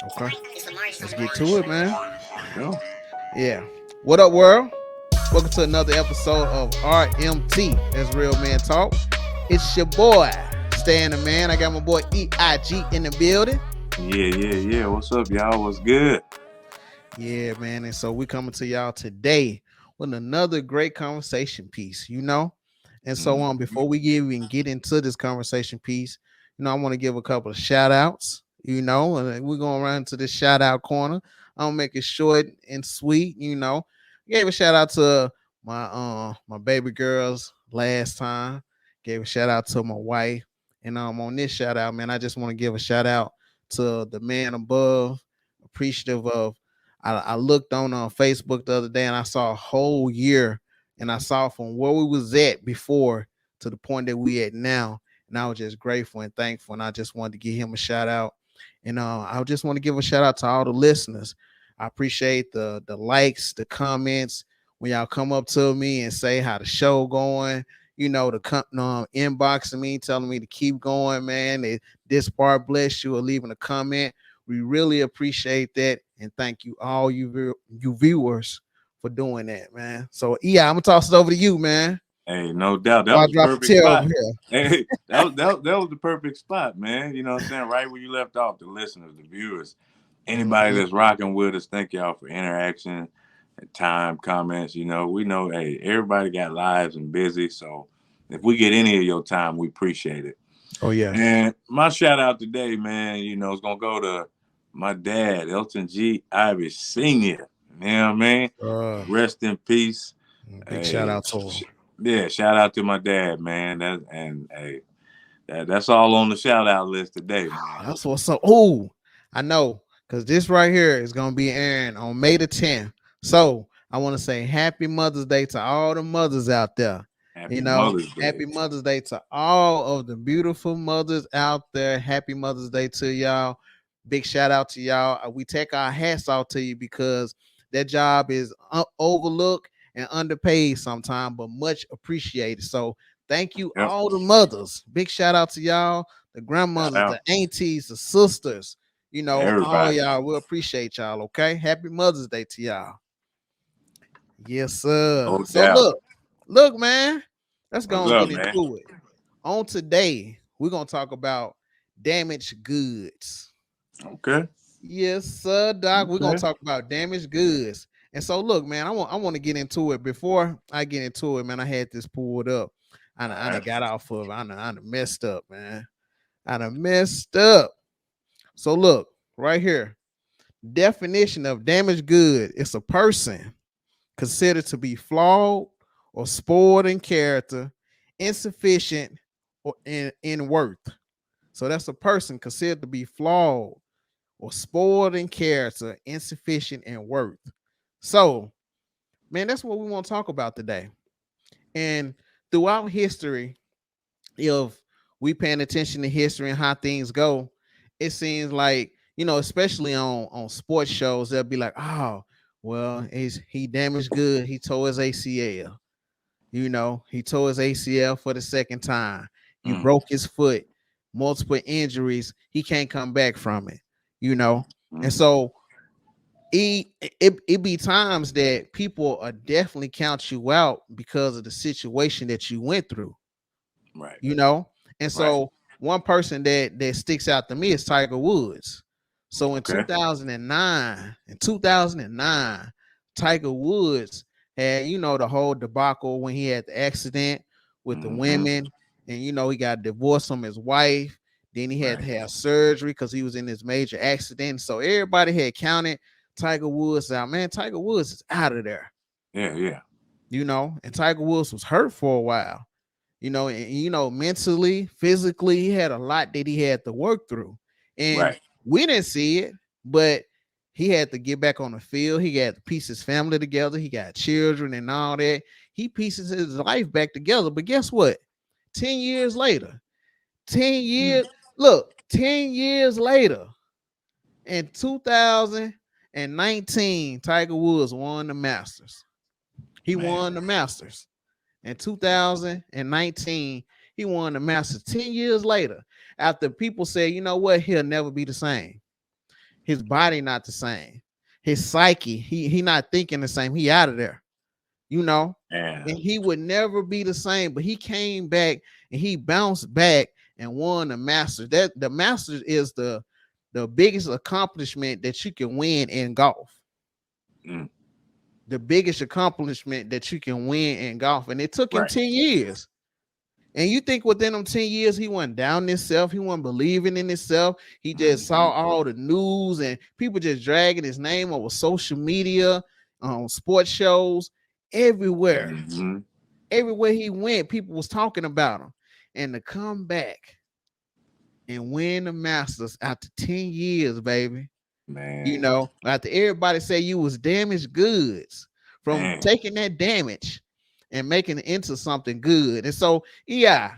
Okay. Let's get to it, man. Go. Yeah. What up, world? Welcome to another episode of RMT. That's Real Man Talk. It's your boy, Stan the Man. I got my boy EIG in the building. Yeah. What's up, y'all? What's good? Yeah, man. And so we coming to y'all today with another great conversation piece. And so on, Mhm. before we even get into this conversation piece, I want to give a couple of shout outs, and we're going around to this shout out corner. I'll make it short and sweet. Gave a shout out to my baby girls last time. Gave a shout out to my wife. And on this shout out, man, I just want to give a shout out to the man above, appreciative of I looked on Facebook the other day and I saw a whole year and I saw from where we was at before to the point that we at now. And I was just grateful and thankful. And I just wanted to give him a shout out. And I just want to give a shout out to all the listeners. I appreciate the likes, the comments when y'all come up to me and say how the show going. Inboxing me, telling me to keep going, man. This part bless you, or leaving a comment. We really appreciate that, and thank you all you viewers for doing that, man. So yeah, I'm gonna toss it over to you, man. Hey, no doubt. That Before I was the drop the perfect tail over spot. here. Hey, that was the perfect spot, man. You know what I'm saying? Right where you left off, the listeners, the viewers, anybody Mhm. that's rocking with us, thank y'all for interaction and time, comments. We know, hey, everybody got lives and busy. So if we get any of your time, we appreciate it. Oh yeah. And my shout out today, man, is gonna go to my dad, Elton G. Ivy Sr. You know what I mean? Uh, Rest in peace. Big shout Hey, out to him. yeah, shout out to my dad, man. That's all on the shout out list today, man. That's what's up. Oh, I know, because this right here is gonna be airing on May the 10th. So I want to say Happy Mother's Day to all the mothers out there. Happy Mother's Day. Happy Mother's Day to all of the beautiful mothers out there. Happy Mother's Day to y'all. Big shout out to y'all. We take our hats off to you because that job is overlooked and underpaid sometimes, but much appreciated. So thank you, Yep. all the mothers. Big shout out to y'all, the Shout grandmothers, the out. aunties, the sisters. All Everybody. y'all. We appreciate y'all. Okay, Happy Mother's Day to y'all. Yes, sir. No So doubt. look, man. Let's What's go and up, get man? into it. On today, we're gonna talk about damaged goods. Okay. Yes, sir, Doc. We're gonna Okay. talk about damaged goods. And so, look, man, I want to get into it. Before I get into it, man, I had this pulled up. All I done right. got off of. I done messed up, man. I done messed up. So look, right here. Definition of damaged good: it's a person considered to be flawed or spoiled in character, insufficient, or in worth. So that's a person considered to be flawed or spoiled in character, insufficient in worth. So, man, that's what we want to talk about today. And throughout history, if we paying attention to history and how things go, it seems like, especially on sports shows, they'll be like, oh, well, he damaged good. He tore his ACL. He tore his ACL for the second time. He Mm, broke his foot, multiple injuries. He can't come back from it, you know. And mm. so it be times that people are definitely count you out because of the situation that you went through, Right. you know. And Right. so one person that sticks out to me is Tiger Woods. So in Okay. 2009, Tiger Woods had, the whole debacle when he had the accident with the Mm-hmm. women, and he got divorced from his wife. Then he had Right. to have surgery because he was in this major accident. So everybody had counted Tiger Woods out. Man, Tiger Woods is out of there, Yeah. and Tiger Woods was hurt for a while, and mentally, physically, he had a lot that he had to work through. And Right. we didn't see it, but he had to get back on the field. He had to piece his family together. He got children and all that. He pieces his life back together. But guess what? 10 years later, 10 Mm. years, look, 10 years later, in 2019, Tiger Woods won the Masters. He Man. won the Masters. In 2019, he won the Masters 10 years later after people said, you know what, he'll never be the same. his body not the same. His psyche, he not thinking the same. He out of there, you know, Yeah. and he would never be the same. But he came back and he bounced back and won the Masters. That the Masters is the biggest accomplishment that you can win in golf. Mm. The biggest accomplishment that you can win in golf, and it took him Right. 10 years. And you think within them 10 years, he wasn't down himself, he wasn't believing in himself. He just saw Mm-hmm. all the news and people just dragging his name over social media, sports shows, everywhere. Mm-hmm. Everywhere he went, people was talking about him. And to come back and win the Masters after 10 years, baby. You Man. know, after everybody say you was damaged goods from Man. taking that damage and making it into something good. And so, yeah,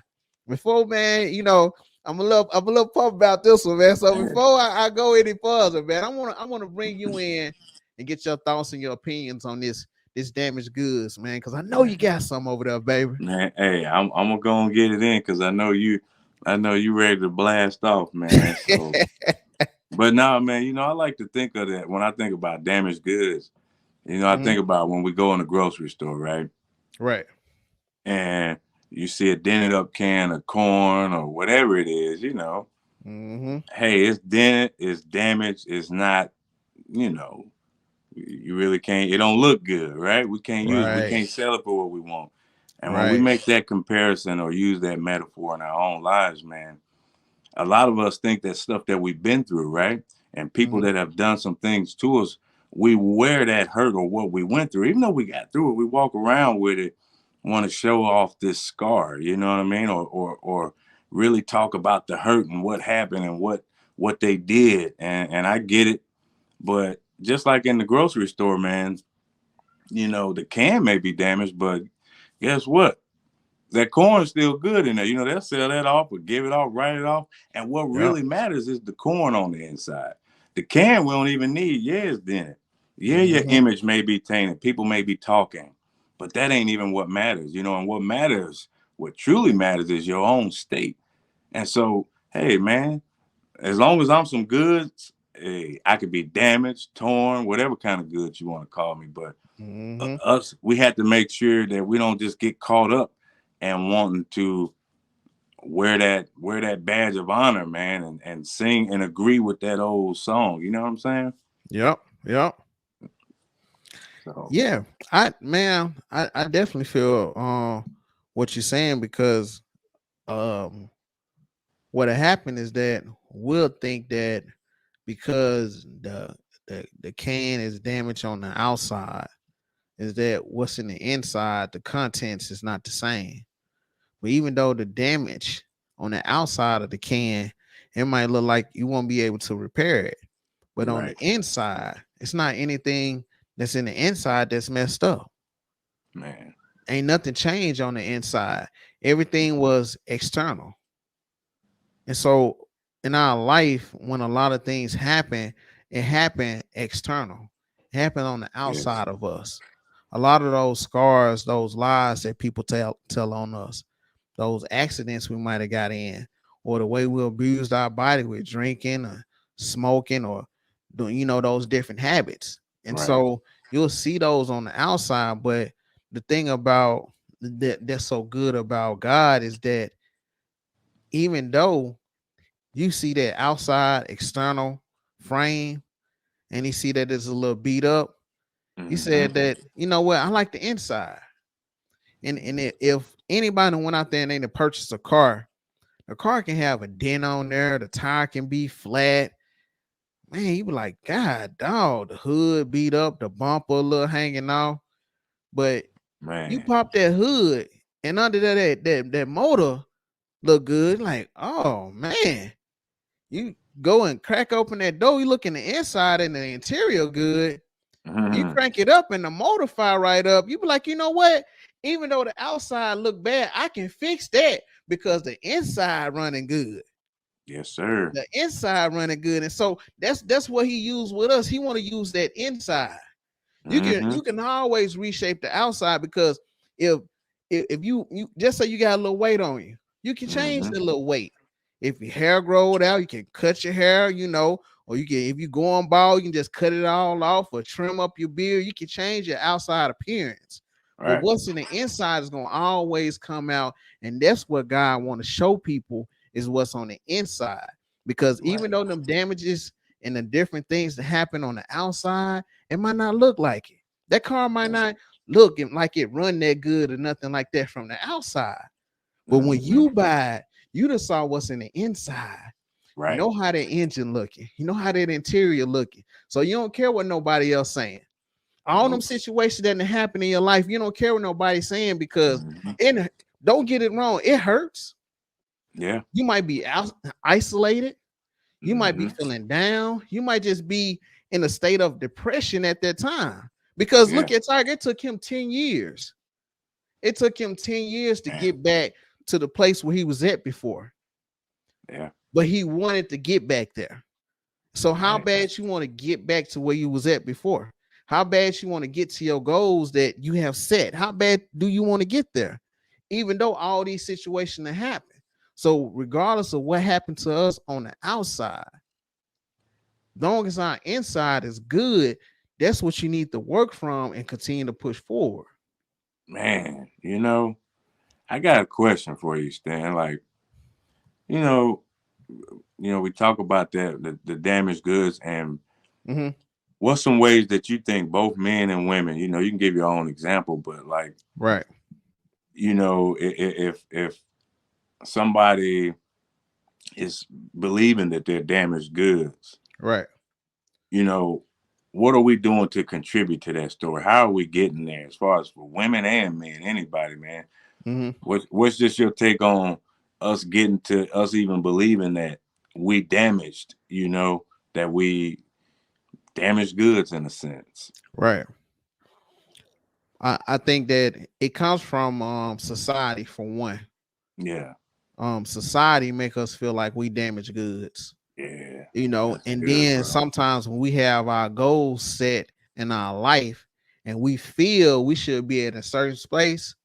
before man, you know, I'm a little pumped about this one, man. So Man. before I go any further, man, I wanna bring you in and get your thoughts and your opinions on this damaged goods, man, because I know you Man. got some over there, baby. Man. Hey, I'm gonna go and get it in because I know you ready to blast off, man. So, but now, man, I like to think of that when I think about damaged goods. I Mhm. think about when we go in the grocery store, right? Right. And you see a dented up can of corn or whatever it is. Mm-hmm. Hey, it's dented, it's damaged, it's not, you know, you really can't, it don't look good, right? We Right. can't sell it for what we want. And when we Right. make that comparison or use that metaphor in our own lives, man, a lot of us think that stuff that we've been through, right? And people Mm-hmm. that have done some things to us, we wear that hurt or what we went through. Even though we got through it, we walk around with it, want to show off this scar, you know what I mean? Or really talk about the hurt and what happened and what they did. And I get it. But just like in the grocery store, man, the can may be damaged, but guess what? That corn's still good in there. They'll sell that off or give it off, write it off. And what Yep. really matters is the corn on the inside. The can we don't even need. Yeah, it's dented. Yeah, your Mm-hmm. image may be tainted. People may be talking, but that ain't even what matters. And what truly matters is your own state. And so, hey, man, as long as I'm some goods, hey, I could be damaged, torn, whatever kind of goods you want to call me. But Mm-hmm. we have to make sure that we don't just get caught up and wanting to wear that badge of honor, man, and sing and agree with that old song. You know what I'm saying? Yep. Yep. So, Yeah, I definitely feel what you're saying because um what happened is that we'll think that because the can is damaged on the outside is that what's in the inside, the contents is not the same. But even though the damage on the outside of the can, it might look like you won't be able to repair it. But on the right, inside, it's not anything that's in the inside that's messed up. man. Ain't nothing changed on the inside. Everything was external. And so in our life, when a lot of things happen, it happened external. It happened on the Yes, outside of us. A lot of those scars, those lies that people tell on us, those accidents we might have got in, or the way we abused our body with drinking or smoking or doing, those different habits. And right. so you'll see those on the outside, but the thing about that's so good about God is that even though you see that outside external frame and you see that it's a little beat up, he said Mm-hmm. that, you know what, I like the inside. And if anybody went out there and they purchased a car, the car can have a dent on there, the tire can be flat. Man, you be like, God, dog, the hood beat up, the bumper a little hanging off. But you Man. pop that hood and under that motor look good. Like, oh man, you go and crack open that door, you look in the inside and the interior good. You Mm-hmm. crank it up and the motor fire right up. You be like, you know what? Even though the outside look bad, I can fix that because the inside running good. Yes, sir. The inside running good. And so that's what he used with us. He want to use that inside. You can Mm-hmm. you can always reshape the outside because if if you just say you got a little weight on you, you can change Mm-hmm. the little weight. If your hair growed out, you can cut your hair, you know, or you can, if you go on bald, you can just cut it all off or trim up your beard. You can change your outside appearance. But Right. what's in the inside is gonna always come out, and that's what God want to show people is what's on the inside. Because Right. even though them damages and the different things that happen on the outside, it might not look like it. That car might not look like it run that good or nothing like that from the outside. But when Mm-hmm. you buy it, you just saw what's in the inside. You Right. know how that engine looking. You know how that interior looking. So you don't care what nobody else saying. All them Nope. situations that happen in your life, you don't care what nobody's saying because Mm-hmm. it, don't get it wrong, it hurts. Yeah. You might be isolated. You might be Mm-hmm. feeling down. You might just be in a state of depression at that time. Because Yeah. look at Tiger, it took him 10 years. It took him 10 years to Man. get back to the place where he was at before. Yeah. But he wanted to get back there. So how Right. bad you want to get back to where you was at before? How bad you want to get to your goals that you have set? How bad do you want to get there? Even though all these situations have happened. So regardless of what happened to us on the outside, as long as our inside is good, that's what you need to work from and continue to push forward. Man, I got a question for you, Stan. Like, you know, we talk about that the damaged goods, and Mhm. what's some ways that you think both men and women, you can give your own example, but like, Right. if somebody is believing that they're damaged goods, Right. you know, what are we doing to contribute to that story? How are we getting there as far as for women and men, anybody, man? Mhm. What's just your take on us getting to us even believing that we damaged, that we damaged goods in a sense? Right. I think that it comes from society for one. Yeah. Society make us feel like we damage goods, Yeah. you know, That's and good, then bro. sometimes when we have our goals set in our life and we feel we should be at a certain space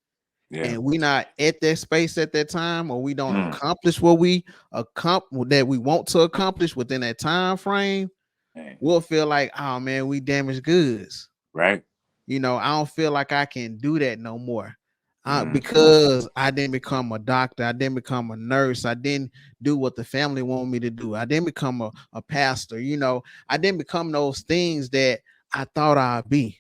Yeah. and we not at that space at that time, or we don't Mm, accomplish what we that we want to accomplish within that time frame, man. we'll feel like, oh man, we damaged goods. Right? You know, I don't feel like I can do that no more. Mm-hmm. Because I didn't become a doctor, I didn't become a nurse, I didn't do what the family wanted me to do, I didn't become a pastor, you know, I didn't become those things that I thought I'd be.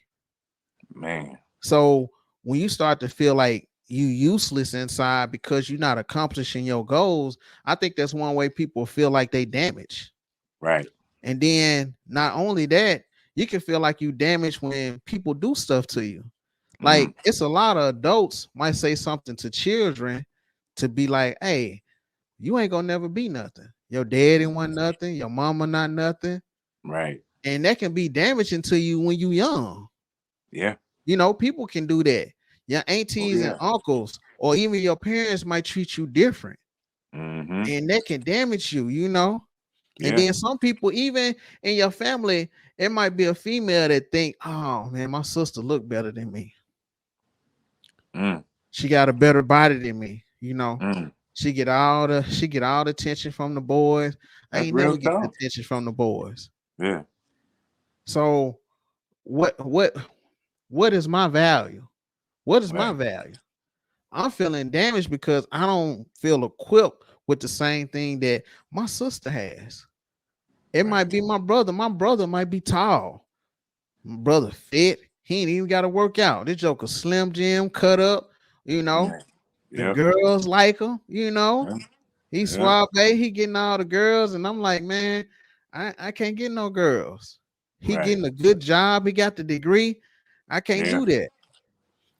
Man. So when you start to feel like you useless inside because you're not accomplishing your goals, I think that's one way people feel like they damage. Right. And then not only that, you can feel like you damaged when people do stuff to you. Mm, Like it's a lot of adults might say something to children to be like, hey, you ain't gonna never be nothing. Your daddy want nothing, your mama not nothing. right. And that can be damaging to you when you young. Yeah. You know, people can do that. Your Oh aunties and yeah. uncles, or even your parents might treat you different. Mm-hmm. And that can damage you, you know. And Yeah. then some people, even in your family, it might be a female that think, oh man, my sister look better than me. Mm, She got a better body than me, you know. mm. She get all the attention from the boys. I That's ain't real never get the talk. attention from the boys. Yeah. So what what what is my value? What is my Right. value? I'm feeling damaged because I don't feel equipped with the same thing that my sister has. It Right. might be my brother. My brother might be tall. My brother fit. He ain't even got to work out. This joker slim Jim cut up. You know, Yeah. the Yep. girls like him. You know, Yep. he Yep. suave. He getting all the girls, and I'm like, man, I can't get no girls. He Right. getting a good job. He got the degree. I can't Yeah. do that.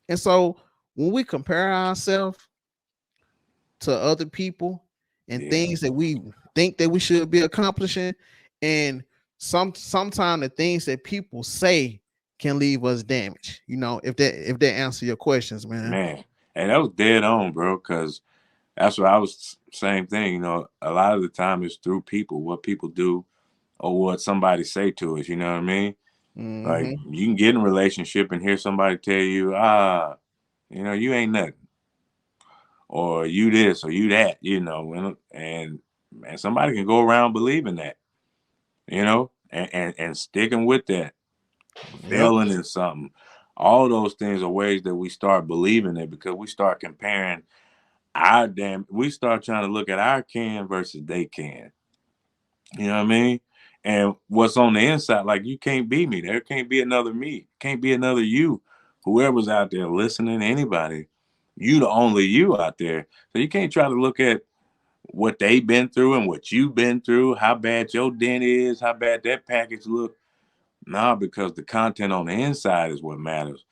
And so when we compare ourselves to other people and Yeah. things that we think that we should be accomplishing, and sometimes the things that people say can leave us damaged, you know, if that answer your questions, man. Man. And that was dead on, bro, because that's what I was same thing. A lot of the time it's through people, what people do or what somebody say to us, you know what I mean? Like Mm-hmm. you can get in a relationship and hear somebody tell you, you ain't nothing. Or you this or you that, and man, somebody can go around believing that, and sticking with that, Yep. failing in something. All those things are ways that we start believing it because we start comparing we start trying to look at our can versus they can. You know what I mean? And what's on the inside, like you can't be me. There can't be another me. Can't be another you. Whoever's out there listening, anybody, you the only you out there. So you can't try to look at what they've been through and what you've been through, how bad your dent is, how bad that package look. Nah, because the content on the inside is what matters.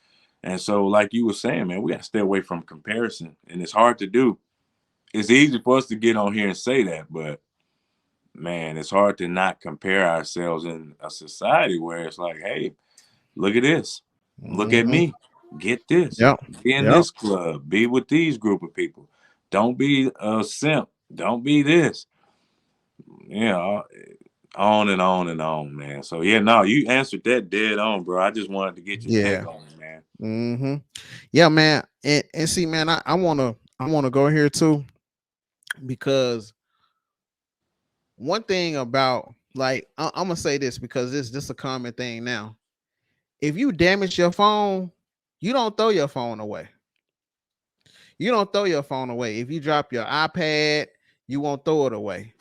And so, like you were saying, man, we got to stay away from comparison. And it's hard to do. It's easy for us to get on here and say that, but man, it's hard to not compare ourselves in a society where it's like, hey, look at this. Look at Hmm. me. Get this. Yep. Be in Yep. this club. Be with these group of people. Don't be a simp. Don't be this. You know, on and on and on, man. So yeah, no, you answered that dead on, bro. I just wanted to get your take Yeah. on it, man. Hmm. Yeah, man. And see, man, I wanna go here too, because one thing about, like, I'm gonna say this because this a common thing now. If you damage your phone, you don't throw your phone away. You don't throw your phone away. If you drop your iPad, you won't throw it away.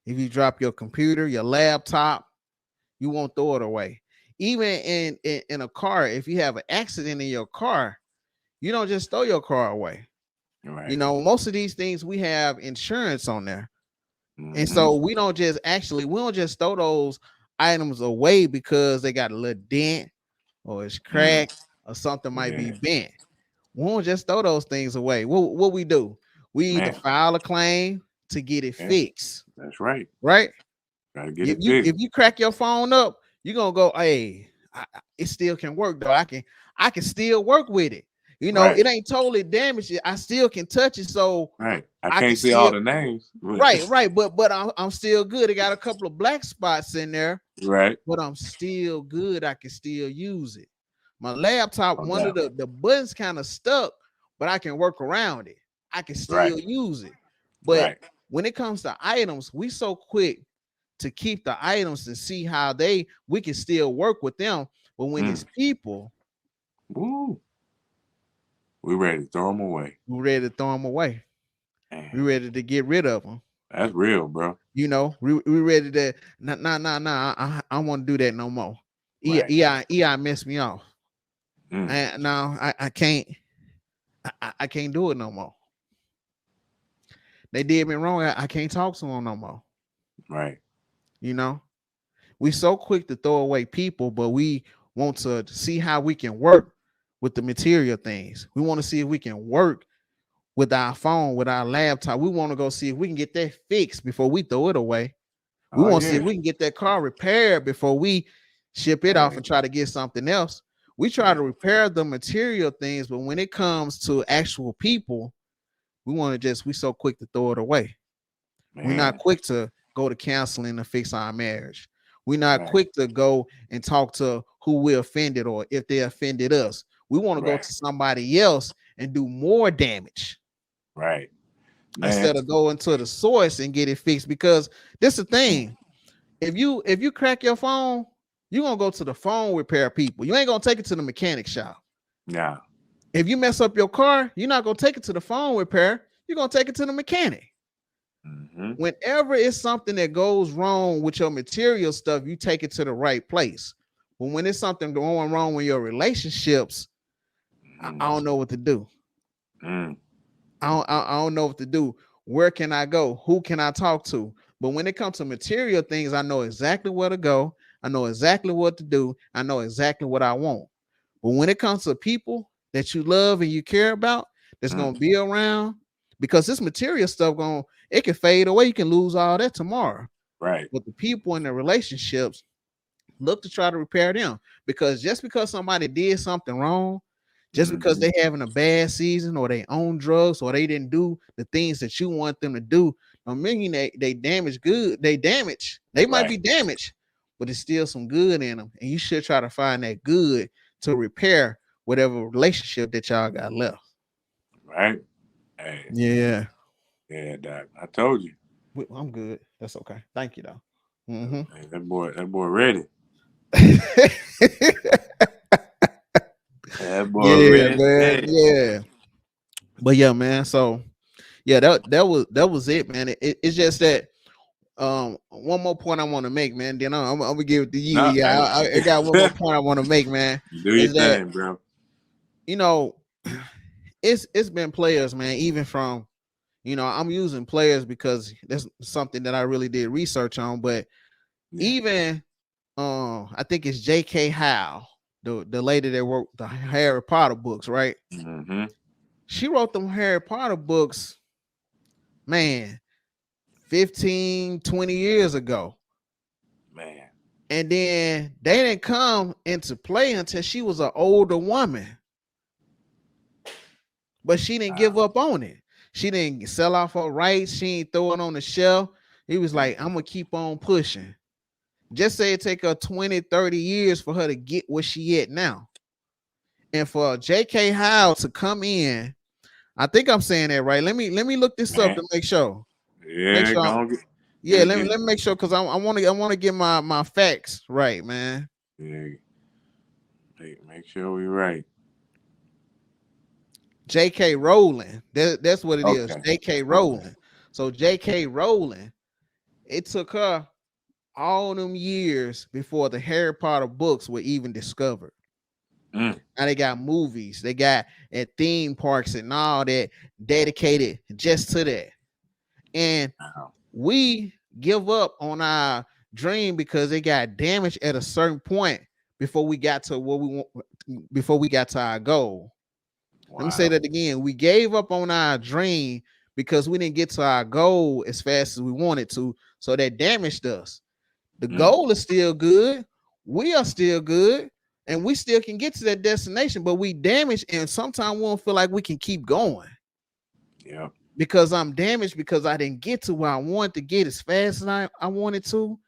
If you drop your computer, your laptop, you won't throw it away. Even in a car, if you have an accident in your car, you don't just throw your car away. Right. Most of these things we have insurance on there. And Mm-hmm. so we don't just throw those items away because they got a little dent or it's Mm. cracked or something might be Yeah. bent. We won't just throw those things away. What we do? We either Man. file a claim to get it Yeah. fixed, That's right. right? Gotta get If it you fixed. if you crack your phone up, you're gonna go, hey, it still can work though. I can still work with it. Right. It ain't totally damaged. I still can touch it, so Right. I I can can't say all still. the names, but Right, right, but I'm still good. It got a couple of black spots in there, right. but I'm still good. I can still use it. My laptop, No one of doubt. the buttons kind of stuck, but I can work around it. I can Right. still use it. But Right. when it comes to items, we so quick to keep the items and see how we can still work with them. But when Mm. it's people, Woo. We ready to throw them away. we're ready to throw them away. We're Man, ready to get rid of them. that's real, bro. We ready to nah. I want to do that no more. Right. EI messed me off. Mm. No, I can't. I can't do it no more. They did me wrong. I can't talk to them no more. Right. You know, we so quick to throw away people, but we want to see how we can work with the material things. We want to see if we can work with our phone, with our laptop. We want to go see if we can get that fixed before we throw it away. We Oh want to see yeah. if we can get that car repaired before we ship it off Hey. and try to get something else. We try Hey. to repair the material things, but when it comes to actual people, we so quick to throw it away. We're not Man. quick to go to counseling to fix our marriage. We're not Right. quick to go and talk to who we offended or if they offended us. We want to go Right. to somebody else and do more damage Right. Man. instead of going to the source and get it fixed. Because this is the Mm. thing. If you crack your phone, you're gonna go to the phone repair people. You ain't gonna take it to the mechanic shop. Yeah. If you mess up your car, you're not gonna take it to the phone repair. You're gonna take it to the mechanic. Mm-hmm. Whenever it's something that goes wrong with your material stuff, you take it to the right place. But when it's something going wrong with your relationships, I Mm. don't know what to do. Mm. I don't know what to do. Where can I go? Who can I talk to? But when it comes to material things, I know exactly where to go. I know exactly what to do. I know exactly what I want. But when it comes to people that you love and you care about, that's Mm. gonna be around, because this material stuff it can fade away. You can lose all that tomorrow. Right. But the people in the relationships, look to try to repair them, because just because somebody did something wrong, just because Mm-hmm. they having a bad season or they own drugs or they didn't do the things that you want them to do, don't mean they damage good. They might Right. be damaged, but it's still some good in them, and you should try to find that good to repair whatever relationship that y'all got left. Right. Hey. Yeah. Yeah, Doc. I told you. I'm good. That's okay. Thank you though. Hmm. Hey, that boy ready. That boy Yeah, man. ready. Yeah. But yeah, man. So yeah, that was it, man. It's just that one more point I want to make, man. Then I'm gonna give it to you. No, Yeah, hey. I got one more point I want to make, man. Do your Is that thing, bro. you know it's been players, man. Even from I'm using players because that's something that I really did research on. But Yeah. even I think it's J.K. Howe, the lady that wrote the Harry Potter books, right? Mm-hmm. She wrote them Harry Potter books, man, 15, 20 years ago. Man. And then they didn't come into play until she was an older woman. But she didn't give Wow. up on it. She didn't sell off her rights. She ain't throw it on the shelf. He was like, I'm gonna keep on pushing. Just say it take her 20, 30 years for her to get where she at now. And for J.K. Howe to come in, I think I'm saying that right. Let me look this up Man. to make sure. Make Yeah, sure. go on, Yeah, let me get let me make sure because I want to get my facts right, man. yeah, make sure we right. J.K. Rowling. That's what it is. Okay. J.K. Okay. Rowling. So J.K. Rowling, it took her all them years before the Harry Potter books were even discovered. Mm. Now they got movies, they got at theme parks and all that dedicated just to that. And Wow. we give up on our dream because it got damaged at a certain point before we got to what we want, before we got to our goal. Let me say Wow. that again. We gave up on our dream because we didn't get to our goal as fast as we wanted to. So that damaged us. The Mm. goal is still good. We are still good. And we still can get to that destination, but we damaged. And sometimes we don't feel like we can keep going Yep. because I'm damaged because I didn't get to where I wanted to get as fast as I wanted to.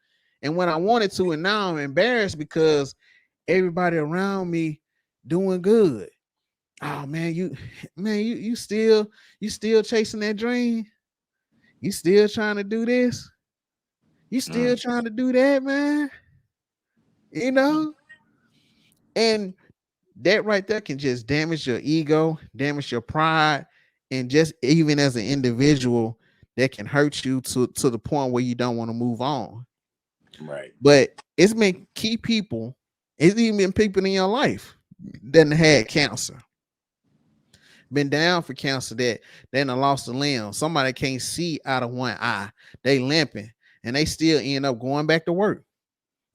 And when I wanted to, and now I'm embarrassed because everybody around me doing good. Oh man, you still chasing that dream. You still trying to do this. You still Mm. trying to do that, man. You Mm. know, and that right there can just damage your ego, damage your pride, and just even as an individual, that can hurt you to the point where you don't want to move on. Right. But it's been key people, it's even been people in your life that had cancer, been down for cancer that then lost a limb. Somebody can't see out of one eye, they limping, and they still end up going back to work.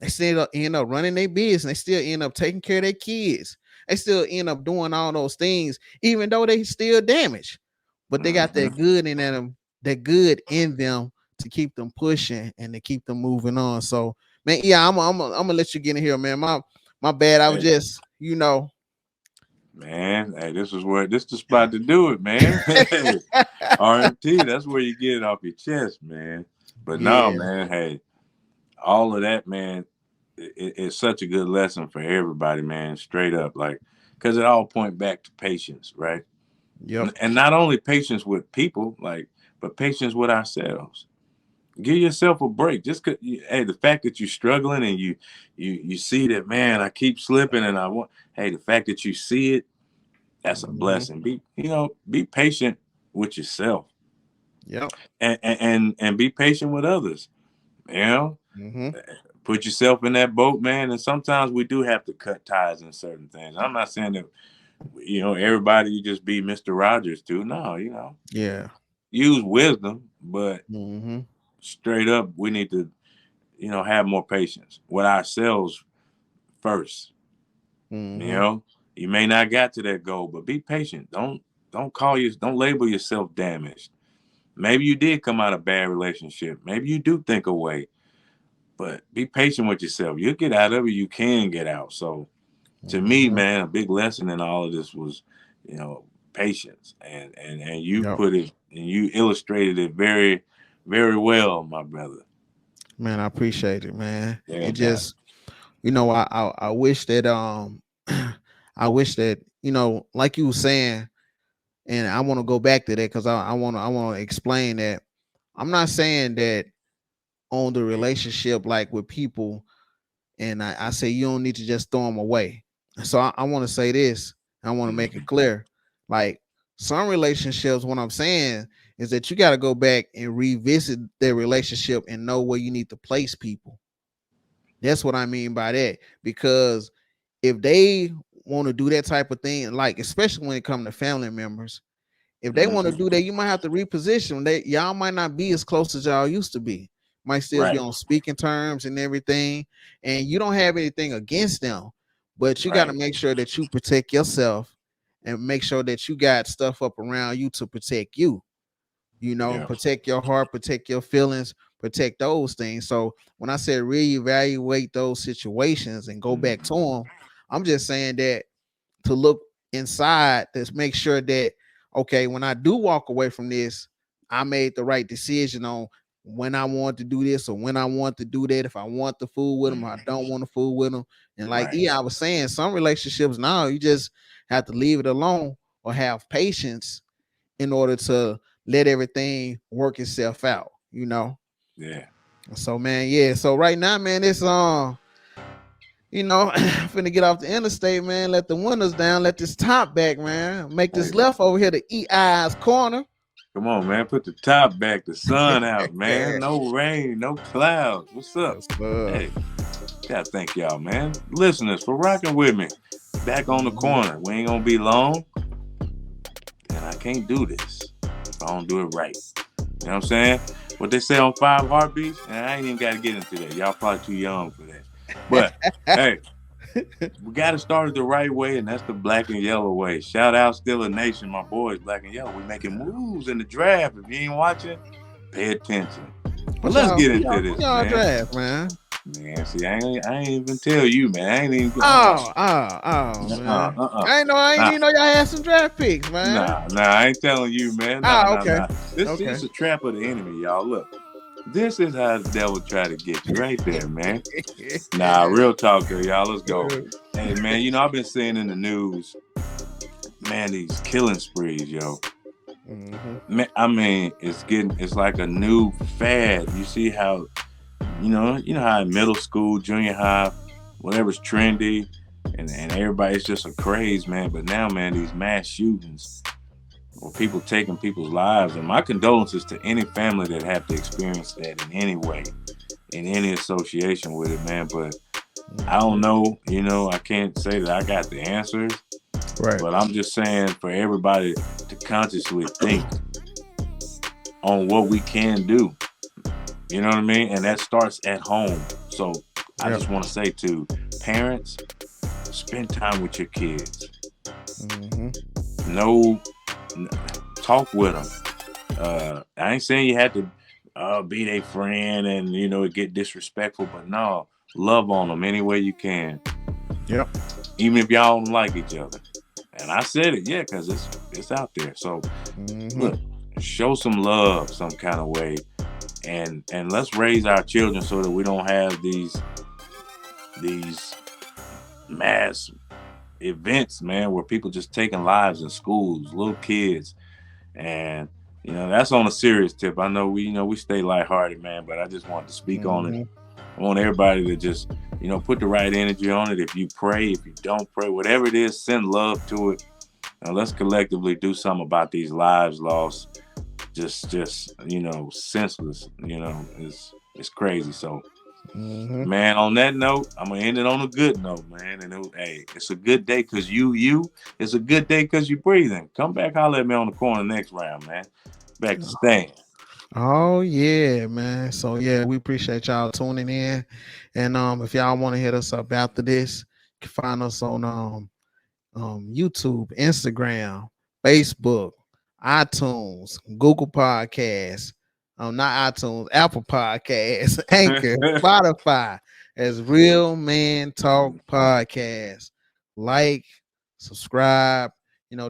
They still end up running their business. They still end up taking care of their kids. They still end up doing all those things, even though they still damaged. But they got Mm-hmm. that good in them to keep them pushing and to keep them moving on. So, man, yeah, I'm gonna let you get in here, man. My bad. I was Hey, just, man. Hey, this the spot to do it, man. Hey, RMT, that's where you get it off your chest, man. But no, yeah, man. Hey, all of that, man. It's such a good lesson for everybody, man. Straight up, like, because it all point back to patience, right? yep, And not only patience with people, like, but patience with ourselves. Give yourself a break. Just hey, the fact that you're struggling and you see that, man, I keep slipping and I want. Hey, the fact that you see it, that's a hmm, blessing. Be patient with yourself yep, and be patient with others. You know, hmm, put yourself in that boat, man. And sometimes we do have to cut ties in certain things. I'm not saying that everybody you just be Mr. Rogers to. No, yeah, use wisdom, but hmm, straight up, we need to have more patience with ourselves first. You hmm, know, you may not got to that goal, but be patient. Don't label yourself damaged. Maybe you did come out of a bad relationship. Maybe you do think away, but be patient with yourself. You'll get out of it. You can get out. So to me, hmm, man, a big lesson in all of this was, you know, patience, and you yep. put it and you illustrated it very, very well, my brother. Man, I appreciate it, man. Yeah, It Doc. just, I wish that I wish that like you were saying, and I want to go back to that because I want to explain that I'm not saying that on the relationship, like with people, and I say you don't need to just throw them away. So I want to say this. I want to make it Mhm. clear. Like some relationships, what I'm saying is that you got to go back and revisit their relationship and know where you need to place people. That's what I mean by that. Because if they want to do that type of thing, like especially when it comes to family members, if they want to Mhm. do that, you might have to reposition. They y'all might not be as close as y'all used to be. Might still be Right. on speaking terms and everything. And you don't have anything against them, but you got to Right. make sure that you protect yourself and make sure that you got stuff up around you to protect you. You know, Yeah. protect your heart, protect your feelings, protect those things. So when I said reevaluate those situations and go back to Mhm. them, I'm just saying that to look inside to make sure that okay, when I do walk away from this, I made the right decision on when I want to do this or when I want to do that. If I want the fool with them, or I don't Mhm. want to fool with them. And like Right. yeah, I was saying, some relationships now you just have to leave it alone or have patience in order to let everything work itself out. You know. Yeah. So man, yeah. So right now, man, it's finna get off the interstate, man. Let the windows down. Let this top back, man. Make this Hey, left over here to EI's corner. come on, man. Put the top back. The sun out, man. Yes, No rain, no clouds. What's up? sir. Hey, gotta thank y'all, man. Listeners, for rocking with me. Back on the Mhm. corner. We ain't gonna be long, and I can't do this if I don't do it right. You know what I'm saying? What they say on Five Heartbeats, and I ain't even got to get into that. Y'all probably too young for that. But hey, we got to start it the right way, and that's the black and yellow way. Shout out Still a Nation, my boys, black and yellow. We making moves in the draft. If you ain't watching, pay attention. But What let's y'all? get Who into y'all? Who this, y'all man. draft, man? Man, see, I ain't even tell you, man. I ain't even. Man. Uh. I ain't Nah, even know y'all had some draft picks, man. nah. I ain't telling you, man. Okay. This Okay. is a trap of the enemy, y'all. Look, this is how the devil try to get you right there, man. Nah, real talk though, y'all. Let's go. Hey, man, I've been seeing in the news, man, these killing sprees, yo. Mhm. Man, I mean, it's like a new fad. You see how, how in middle school, junior high, whatever's trendy, and everybody's just a craze, man. But now, man, these mass shootings or people taking people's lives, and my condolences to any family that have to experience that in any way, in any association with it, man. But I don't Mhm. know, I can't say that I got the answers, Right. but I'm just saying for everybody to consciously think on what we can do. You know what I mean? And that starts at home. So I Yep. just want to say to parents, spend time with your kids. Mhm. No, talk with them. I ain't saying you have to be their friend and it get disrespectful, but no, love on them any way you can, Yep. even if y'all don't like each other. And I said it, yeah, because it's out there. So Mhm. look, show some love some kind of way, and let's raise our children so that we don't have these mass events, man, where people just taking lives in schools, little kids, and that's on a serious tip. I know we stay lighthearted, man, but I just wanted to speak on it. Mhm. I want everybody to just put the right energy on it. If you pray, if you don't pray, whatever it is, send love to it. Now let's collectively do something about these lives lost. Just senseless. It's crazy. So Mhm. man, on that note, I'm gonna end it on a good note, man. And hey, it's a good day because you. It's a good day because you breathing. Come back, holler at me on the corner next round, man. Back to Stan. Oh yeah, man. So yeah, we appreciate y'all tuning in. And if y'all want to hit us up after this, you can find us on YouTube, Instagram, Facebook, iTunes, Google Podcasts, not iTunes, Apple Podcasts, Anchor, Spotify, as Real Man Talk Podcast. Like, subscribe,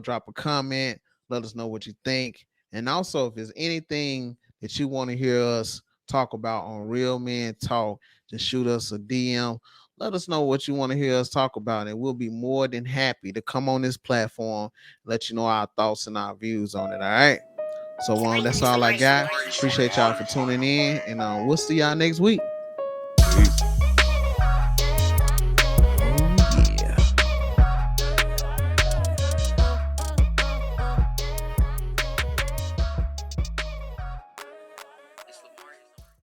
drop a comment, let us know what you think. And also, if there's anything that you want to hear us talk about on Real Men Talk, just shoot us a DM. Let us know what you want to hear us talk about, and we'll be more than happy to come on this platform, let you know our thoughts and our views on it. All right. So that's all I got. Appreciate y'all for tuning in, and we'll see y'all next week. Peace.